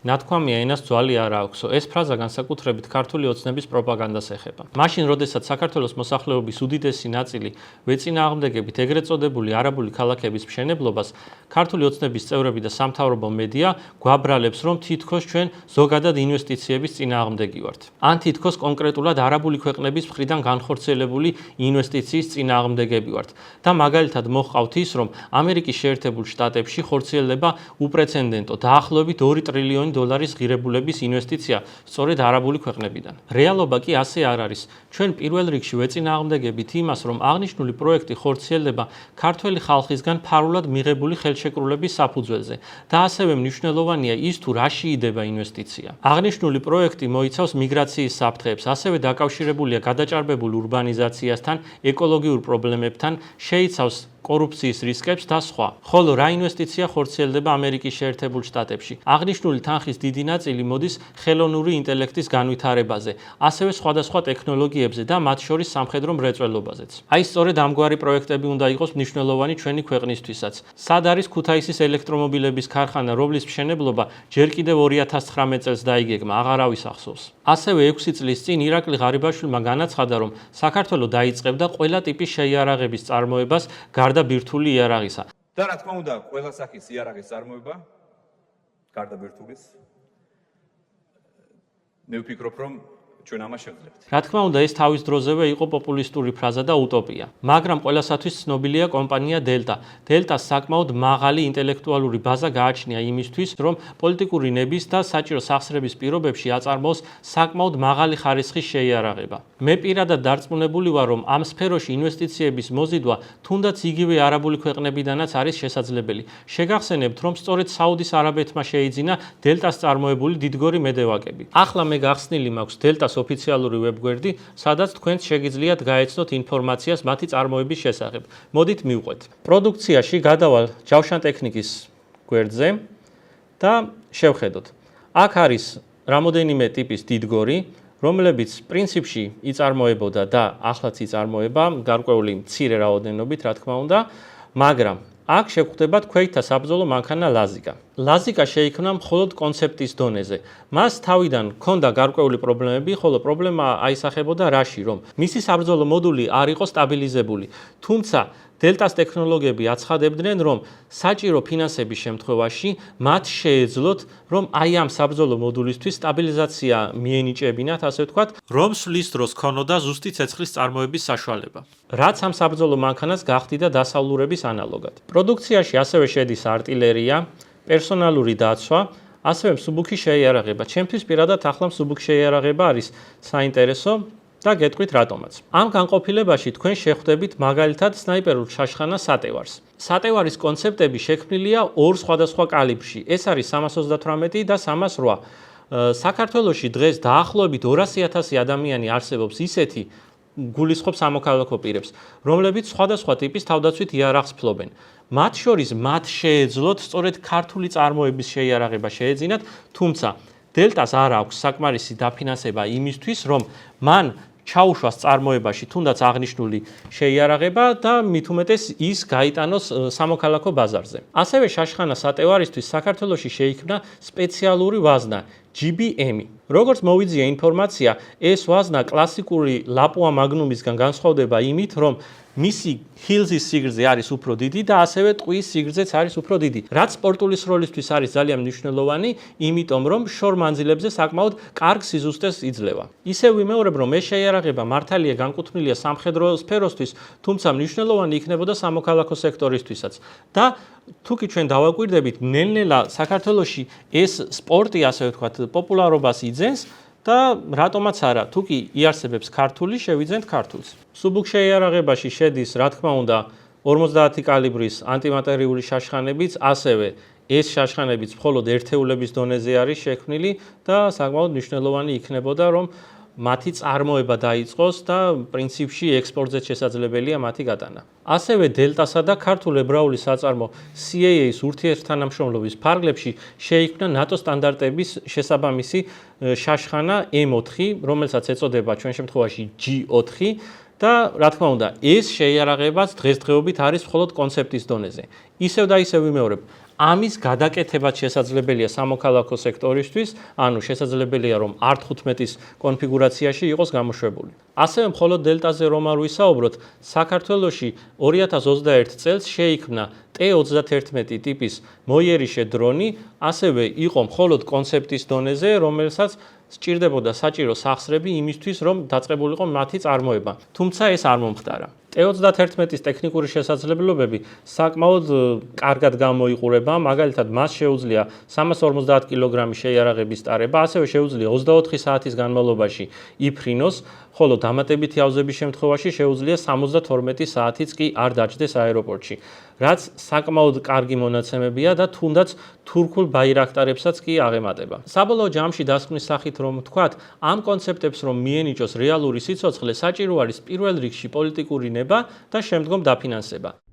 ნათქვამია ენას ძვალი არ აქვსო. ეს ფრაზა განსაკუთრებით ქართული ოცნების პროპაგანდას ეხება. მაშინ, როდესაც საქართველოს მოსახლეობის უდიდესი ნაწილი ვეწინააღმდეგებით ეგრეთ წოდებული არაბული ქალაქების მშენებლობას, ქართული ოცნების წევრები და სამთავრობო მედია გვაბრალებს, რომ თითქოს ჩვენ ზოგადად ინვესტიციების წინააღმდეგი ვართ. ან თითქოს კონკრეტულად არაბული ქვეყნების მხრიდან განხორციელებული ინვესტიციის წინააღმდეგები ვართ. და მაგალითად მოჰყავთ ის, რომ ამერიკის შეერთებულ შტატებში ხორციელდება უპრეცედენტო დაახლოებით 2 ტრილიონი დოლარის ღირებულების ინვესტიცია სწორედ არაბული ქვეყნებიდან. რეალობა კი ასე არ არის. ჩვენ პირველ რიგში ვეწინააღმდეგებით იმას, რომ აღნიშნული პროექტი ხორციელდება ქართველი ხალხისგან ფარულად მიღებული ხელშეკრულების საფუძველზე და ასევე მნიშვნელოვანია ის, თუ რა შეიდება ინვესტიცია. აღნიშნული პროექტი მოიცავს მიგრაციის საფრთხეებს, ასევე დაკავშირებულია გადაჭარბებულ ურბანიზაციასთან, ეკოლოგიურ პრობლემებთან, შეიცავს კორუფციის რისკებს და სხვა. ხოლო რა ინვესტიცია ხორციელდება ამერიკის შეერთებულ შტატებში? აღნიშნული თანხის დიდი ნაწილი მოდის ხელოვნური ინტელექტის განვითარებაზე, ასევე სხვადასხვა ტექნოლოგიებზე და მათ შორის სამხედრო მრეწველობაზეც. აი სწორედ ამგვარი პროექტები უნდა იყოს მნიშვნელოვანი ჩვენი ქვეყნისთვისაც. სად არის ქუთაისის ელექტრომობილების ქარხანა, რომლის მშენებლობა ჯერ კიდევ 2019 წელს დაიგეგმა, აღარავის ახსოვს. ასევე 6 წლის წინ ირაკლი ღარიბაშვილმა განაცხადა, რომ საქართველო დაიწყებდა ყველა ტიპის შეიარაღების წარმოებას გარდა ბირთვული იარაღისა. და რა თქმა უნდა, ყველა სახის იარაღის წარმოება გარდა ბირთვulis მე ვფიქრობ, რომ ჩვენ ამას შევძლებთ. რა თქმა უნდა, ეს თავის დროზევე იყო პოპულისტური ფრაზა და უტოპია. მაგრამ ყველასათვის ცნობილია კომპანია დელტა. დელტას საკმაოდ მაღალი ინტელექტუალური ბაზა გააჩნია იმისთვის, რომ პოლიტიკური ნების და საჭირო სახსრების პირობებში აწარმოოს საკმაოდ მაღალი ხარისხის შეიარაღება. მე პირადად დარწმუნებული ვარ, რომ ამ სფეროში ინვესტიციების მოზიდვა თუნდაც იგივე არაბული ქვეყნებიდანაც არის შესაძლებელი. შეგახსენებთ, რომ სწორედ საუდის არაბეთმა შეიძინა დელტას წარმოებული დიდგორი მედევაკები. ახლა მე გახსნილი მაქვს დელტას ოფიციალური ვებგვერდი, სადაც თქვენც შეგიძლიათ გაეცნოთ ინფორმაციას მათი წარმოების შესახებ. მოდით მივყვეთ. პროდუქციაში გადავალ ჯავშან ტექნიკის გვერდზე და შევხედოთ. აქ არის რამოდენიმე ტიპის დიდგორი, რომლებიც პრინციპში იწარმოებოდა და ახლაც იწარმოება გარკვეული მცირე რაოდენობით, რა თქმა უნდა, მაგრამ აქ შეგვხვდება ქვეითთა საბრძოლო მანქანა ლაზიკა. ლაზიკა შეიქმნა მხოლოდ კონცეპტის დონეზე. მას თავიდან ჰქონდა გარკვეული პრობლემები, ხოლო პრობლემა აისახებოდა რაში, რომ მისი საბრძოლო მოდული არ იყო სტაბილიზებული. თუმცა დელტას ტექნოლოგიები აცხადებდნენ, რომ საჭირო ფინანსების შემთხვევაში მათ შეეძლოთ, რომ აი ამ საბრძოლო მოდულისთვის სტაბილიზაცია მიენიჭებინათ, ასე ვთქვათ, რომ სვლის დროს ქონოდა ზუსტი ცეცხლის წარმოების საშუალება. რაც ამ საბრძოლო მანქანას გახდიდა დასავლურების ანალოგად. პროდუქციაში ასევე შედის არტილერია, პერსონალური დაცვა, ასევე მსუბუქი შეიარაღება. ჩემთვის პირადად ახლა მსუბუქი შეიარაღება არის საინტერესო და გეტყვით რატომაც. ამ განყოფილებაში თქვენ შეხვდებით მაგალითად სნაიპერულ შაშხანას სატევარს. სატევარის კონცეპტები შექმნილია 2 სხვადასხვა კალიბრში. ეს არის 338 და 308. საქართველოში დღეს დაახლოებით 200,000 ადამიანი არსებობს ისეთი გულისხმობს სამოქალაქო პირებს, რომლებიც სხვადასხვა ტიპის თავდაცვით იარაღს ფლობენ. მათ შორის მათ შეეძლოთ სწორედ ქართული წარმოების შეიარაღება შეეძინათ, თუმცა დელტას არ აქვს საკმარისი დაფინანსება იმისთვის, რომ მან ჩაუშვას წარმოებაში თუნდაც აღნიშნული შეიარაღება და მით უმეტეს ის გაიტანოს სამოქალაქო ბაზარზე. ასევე შაშხანა სატევარისთვის საქართველოში შეიქმნა სპეციალური ვაზნა GBM. როგორც მოვიძია ინფორმაცია, ეს ვაზნა კლასიკური ლაპუა მაგნუმისგან განსხვავდება იმით, რომ მისი ჰილზის სიგრძე არის უფრო დიდი და ასევე ტყუის სიგრძეც არის უფრო დიდი. რაც სპორტული სროლისთვის არის ძალიან მნიშვნელოვანი, იმიტომ რომ შორ მანძილებზე საკმაოდ კარგ სიზუსტეს იძლევა. ისევ ვიმეორებ, რომ ეს შეიარაღება მართალია განკუთვნილია სამხედრო სფეროსთვის, თუმცა მნიშვნელოვანი იქნებოდა სამოქალაქო სექტორისთვისაც. და თუკი ჩვენ დავაკვირდებით, ნელ-ნელა საქართველოში ეს სპორტი, ასე ვთქვათ, პოპულარობას იძენს და რატომაც არა, თუკი იარსებებს ქართული, შევიძენთ ქართულს. მსუბუქ შეიარაღებაში შედის, რა თქმა უნდა, 50 კალიბრის ანტიმატერიული შაშხანებიც, ასევე ეს შაშხანებიც მხოლოდ ერთეულების დონეზე არის შექმნილი და საკმაოდ მნიშვნელოვანი იქნებოდა, რომ მათი წარმოება დაიწყოს და პრინციპში ექსპორტზე შესაძლებელია მათი გატანა. ასევე დელტასა და ქართულ ებრაული საწარმო CAA-ის ურთიერთთანამშრომლობის ფარგლებში შეიქმნა ნატო სტანდარტების შესაბამისი შაშხანა M4, რომელსაც ეწოდება ჩვენ შემთხვევაში G4 და რა თქმა უნდა, ეს შეიარაღებაც დღესდღეობით არის მხოლოდ კონცეპტის დონეზე. ისევ და ისევ ვიმეორებ, ამის გადაკეთებაც შესაძლებელია სამოქალაქო სექტორისთვის, ანუ შესაძლებელია რომ R15-ის კონფიგურაციაში იყოს გამოშვებული. ასევე მხოლოდ დელტაზე რომ არ ვისაუბროთ, საქართველოში 2021 წელს შეიქმნა T-31 ტიპის მოიერიშე დრონი, ასევე იყო მხოლოდ კონცეპტის დონეზე, რომელსაც სჭირდებოდა საჭირო სახსრები იმისთვის, რომ დაწყებულიყო მათი წარმოება. თუმცა ეს არ მომხდარა. T-31-ის ტექნიკური შესაძლებლობები საკმაოდ კარგად გამოიყურება, მაგალითად მას შეუძლია 350 კილოგრამის შეიარაღების ტარება, ასევე შეუძლია 24 საათის განმავლობაში იფრინოს, ხოლო დამატებითი ავზების შემთხვევაში შეუძლია 72 საათიც კი არ დაჯდეს აეროპორტში, რაც საკმაოდ კარგი მონაცემებია და თუნდაც თურქულ ბაირაქტარებსაც კი აღემატება. საბოლოო ჯამში დასკვნის სახით რომ ვთქვათ, ამ კონცეპტებს რომ მიენიჭოს რეალური სიცოცხლე, საჭირო არის პირველ რიგში პოლიტიკური ნება და შემდგომ დაფინანსება.